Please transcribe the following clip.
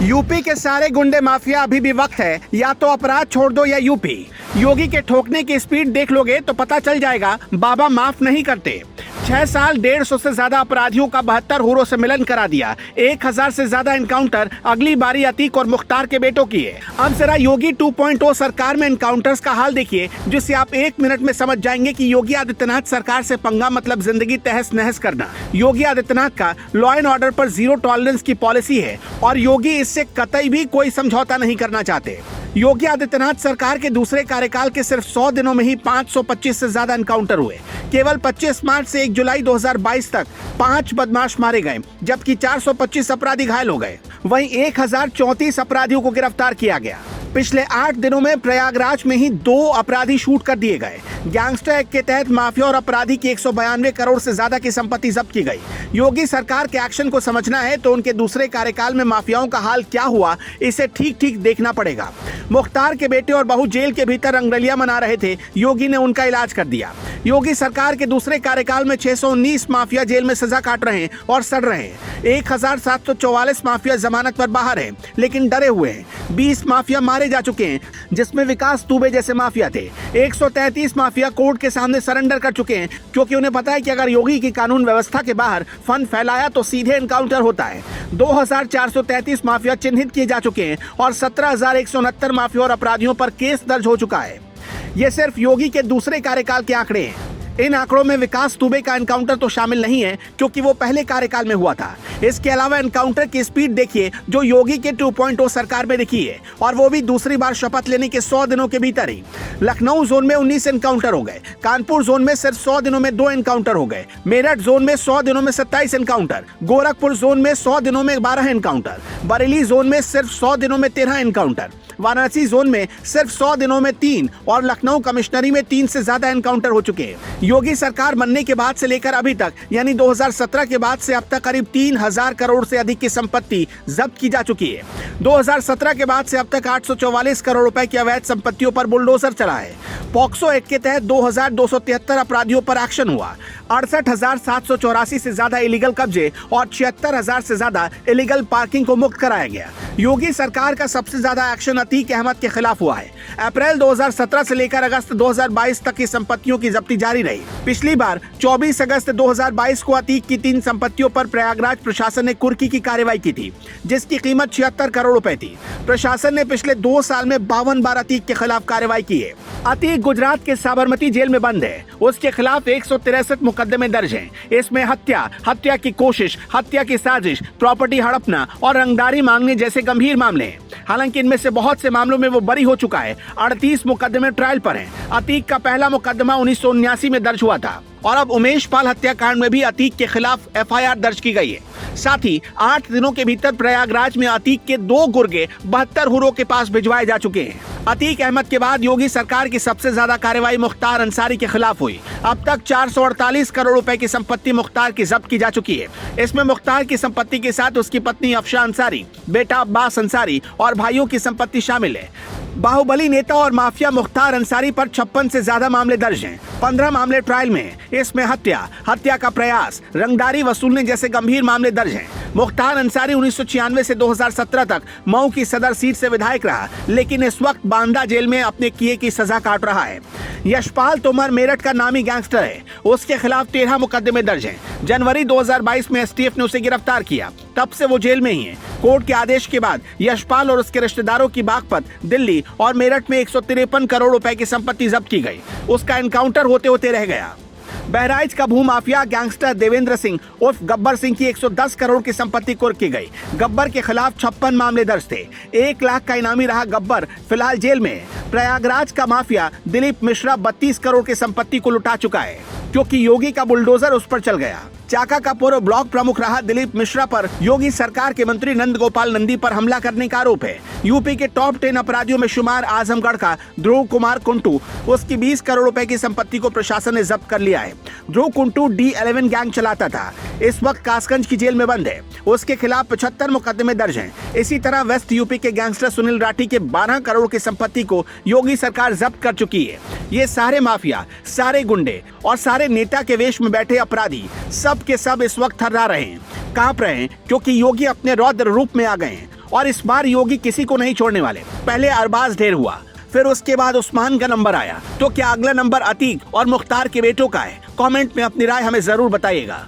UP के सारे गुंडे माफिया अभी भी वक्त है, या तो अपराध छोड़ दो या यूपी। योगी के ठोकने की स्पीड देख लोगे तो पता चल जाएगा बाबा माफ नहीं करते। 6 साल 150 से ज्यादा अपराधियों का 72 हुरों से मिलन करा दिया। 1000 से ज्यादा एनकाउंटर अगली बारी अतीक और मुख्तार के बेटों की है। अब जरा योगी 2.0 सरकार में एनकाउंटर्स का हाल देखिए, जिससे आप 1 मिनट में समझ जाएंगे कि योगी आदित्यनाथ सरकार से पंगा मतलब जिंदगी तहस नहस करना। योगी आदित्यनाथ का लॉ एंड ऑर्डर पर जीरो टॉलरेंस की पॉलिसी है और योगी इससे कतई भी कोई समझौता नहीं करना चाहते। योगी आदित्यनाथ सरकार के दूसरे कार्यकाल के सिर्फ 100 दिनों में ही 525 से ज्यादा एनकाउंटर हुए। केवल 25 मार्च से 1 जुलाई 2022 तक 5 बदमाश मारे गए, जबकि 425 अपराधी घायल हो गए। वहीं 1034 अपराधियों को गिरफ्तार किया गया। पिछले 8 दिनों में प्रयागराज में ही 2 अपराधी शूट कर दिए गए। गैंगस्टर एक्ट के तहत माफिया और अपराधी की 192 करोड़ से ज्यादा की संपत्ति जब्त की गई। योगी सरकार के एक्शन को समझना है तो उनके दूसरे कार्यकाल में माफियाओं का हाल क्या हुआ, इसे ठीक ठीक देखना पड़ेगा। मुख्तार के बेटे और बहू जेल के भीतर रंगरलियां मना रहे थे, योगी ने उनका इलाज कर दिया। योगी सरकार के दूसरे कार्यकाल में 619 माफिया जेल में सजा काट रहे हैं और सड़ रहे हैं। 1744 माफिया जमानत पर बाहर हैं, लेकिन डरे हुए हैं। 20 माफिया मारे जा चुके हैं, जिसमें विकास दुबे जैसे माफिया थे। 133 माफिया कोर्ट के सामने सरेंडर कर चुके हैं, क्योंकि उन्हें पता है कि अगर योगी की कानून व्यवस्था के बाहर फंड फैलाया तो सीधे एनकाउंटर होता है। 2433 माफिया चिन्हित किए जा चुके हैं और 17169 माफिया और अपराधियों पर केस दर्ज हो चुका है। ये सिर्फ योगी के दूसरे कार्यकाल के आंकड़े हैं। इन आंकड़ों में विकास दुबे का एनकाउंटर तो शामिल नहीं है, क्योंकि वो पहले कार्यकाल में हुआ था। इसके अलावा एनकाउंटर की स्पीड देखिए जो योगी के 2.0 सरकार में दिखी है, और वो भी दूसरी बार शपथ लेने के 100 दिनों के भीतर ही। लखनऊ जोन में 19 एनकाउंटर हो गए। कानपुर जोन में सिर्फ 100 दिनों में 2 एनकाउंटर हो गए। मेरठ जोन में 100 दिनों में 27 एनकाउंटर। गोरखपुर जोन में 100 दिनों में 12 एनकाउंटर। बरेली जोन में सिर्फ 100 दिनों में 13 एनकाउंटर। वाराणसी जोन में सिर्फ 100 दिनों में 3 और लखनऊ कमिश्नरी में 3 से ज्यादा एनकाउंटर हो चुके हैं। योगी सरकार बनने के बाद से लेकर अभी तक, यानी 2017 के बाद से अब तक करीब 3000 करोड़ से अधिक की संपत्ति जब्त की जा चुकी है। 2017 के बाद से अब तक 844 करोड़ रुपए की अवैध संपत्तियों पर बुलडोजर चला है। पॉक्सो एक्ट के तहत 2273 अपराधियों पर एक्शन हुआ। 68,784 से ज्यादा इलीगल कब्जे और 76,000 से ज्यादा इलीगल पार्किंग को मुक्त कराया गया। योगी सरकार का सबसे ज्यादा एक्शन अतीक अहमद के खिलाफ हुआ है। अप्रैल 2017 से लेकर अगस्त 2022 तक की संपत्तियों की जब्ती जारी रही। पिछली बार 24 अगस्त 2022 को अतीक की 3 संपत्तियों पर प्रयागराज प्रशासन ने कुर्की की कार्रवाई की थी, जिसकी कीमत 76 करोड़ रुपए थी। प्रशासन ने पिछले 2 साल में 52 बार अतीक के खिलाफ कार्रवाई की है। अतीक गुजरात के साबरमती जेल में बंद है। उसके खिलाफ 163 मुकदमे दर्ज हैं। इसमें हत्या की कोशिश, हत्या की साजिश, प्रॉपर्टी हड़पना और रंगदारी मांगने जैसे गंभीर मामले हैं। हालांकि इनमें से बहुत से मामलों में वो बरी हो चुका है। 38 मुकदमे ट्रायल पर हैं। अतीक का पहला मुकदमा 1979 में दर्ज हुआ था और अब उमेश पाल हत्याकांड में भी अतीक के खिलाफ FIR दर्ज की गई है। साथ ही 8 दिनों के भीतर प्रयागराज में अतीक के 2 गुर्गे 72 हुरों के पास भिजवाए जा चुके हैं। अतीक अहमद के बाद योगी सरकार की सबसे ज्यादा कार्रवाई मुख्तार अंसारी के खिलाफ हुई। अब तक 448 करोड़ रुपए की संपत्ति मुख्तार की जब्त की जा चुकी है। इसमें मुख्तार की संपत्ति के साथ उसकी पत्नी अफशा अंसारी, बेटा अब्बास अंसारी और भाइयों की संपत्ति शामिल है। बाहुबली नेता और माफिया मुख्तार अंसारी पर 56 से ज्यादा मामले दर्ज हैं। 15 मामले ट्रायल में हैं। इसमें हत्या का प्रयास, रंगदारी वसूलने जैसे गंभीर मामले दर्ज हैं। मुख्तार अंसारी 1996 से 2017 तक मऊ की सदर सीट से विधायक रहा, लेकिन इस वक्त बांदा जेल में अपने किए की सजा काट रहा है। यशपाल तोमर मेरठ का नामी गैंगस्टर है। उसके खिलाफ 13 मुकदमे दर्ज हैं। जनवरी 2022 में STF ने उसे गिरफ्तार किया, तब से वो जेल में ही है। कोर्ट के आदेश के बाद यशपाल और उसके रिश्तेदारों की बागपत, दिल्ली और मेरठ में 153 करोड़ रुपए की संपत्ति जब्त की गई। उसका एनकाउंटर होते होते रह गया। बहराइच का भूमाफिया गैंगस्टर देवेंद्र सिंह उर्फ गब्बर सिंह की 110 करोड़ की संपत्ति कुर्क की गई। गब्बर के खिलाफ 56 मामले दर्ज थे। 1 लाख का इनामी रहा गब्बर, फिलहाल जेल में है। प्रयागराज का माफिया दिलीप मिश्रा 32 करोड़ की संपत्ति को लुटा चुका है, क्योंकि योगी का बुलडोजर उस पर चल गया। चाका का पूर्व ब्लॉक प्रमुख रहा दिलीप मिश्रा पर योगी सरकार के मंत्री नंद गोपाल नंदी पर हमला करने का आरोप है। यूपी के टॉप 10 अपराधियों में शुमार आजमगढ़ का ध्रुव कुमार कुंटू, उसकी 20 करोड़ रुपए की संपत्ति को प्रशासन ने जब्त कर लिया है। ध्रुव कुंटू D11 गैंग चलाता था। इस वक्त कासगंज की जेल में बंद है। उसके खिलाफ 75 मुकदमे दर्ज हैं। इसी तरह वेस्ट यूपी के गैंगस्टर सुनील राठी के 12 करोड़ की संपत्ति को योगी सरकार जब्त कर चुकी है। ये सारे माफिया, सारे गुंडे और सारे नेता के वेश में बैठे अपराधी सब के सब इस वक्त थर्रा रहे हैं, कांप रहे हैं, क्योंकि योगी अपने रौद्र रूप में आ गए हैं और इस बार योगी किसी को नहीं छोड़ने वाले। पहले अरबाज ढेर हुआ, फिर उसके बाद उस्मान का नंबर आया, तो क्या अगला नंबर अतीक और मुख्तार के बेटों का है? कमेंट में अपनी राय हमें जरूर बताइएगा।